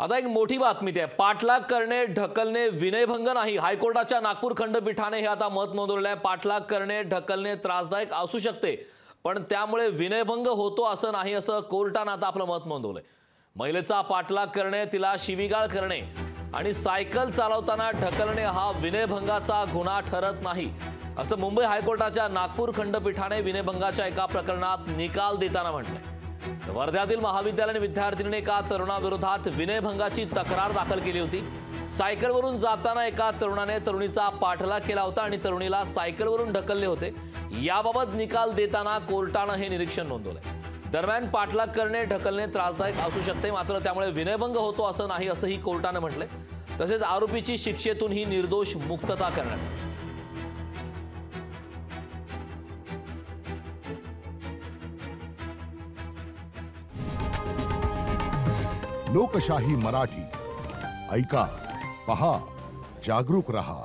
आता एक मोठी बातमी आहे। पाठलाग करणे ढकलणे विनयभंग नाही। हायकोर्टाच्या नागपूर खंडपीठाने हे आता मत नोंदवले आहे। पाठलाग करणे ढकलणे त्रासदायक असू शकते, पण त्यामुळे विनयभंग होतो असं नाही, असं कोर्टाने आता आपलं मत नोंदवलंय। महिलेचा पाठलाग करणे, तिला शिवीगाळ करणे आणि सायकल चालवताना ढकलणे हा विनयभंगाचा गुन्हा ठरत नाही, असं मुंबई हायकोर्टाच्या नागपूर खंडपीठाने विनयभंगाच्या एका प्रकरणात निकाल देताना म्हटलंय। वर्ध्यातील महाविद्यालयीन विद्यार्थिनीने एका तरुणाविरोधात विनयभंगाची तक्रार दाखल केली होती। सायकलवरून जाताना एका तरुणाने तरुणीचा पाठलाग केला होता आणि तरुणीला सायकलवरून ढकलले होते। याबाबत निकाल देताना कोर्टाने हे निरीक्षण नोंदवलंय। दरम्यान पाठलाग करणे ढकलणे त्रासदायक असू शकते, मात्र त्यामुळे विनयभंग होतो असं नाही, असंही कोर्टाने म्हटलंय। तसेच आरोपीची शिक्षेतून ही निर्दोष मुक्तता करण्यात आली। लोकशाही मराठी ऐका, पहा, जागरूक रहा।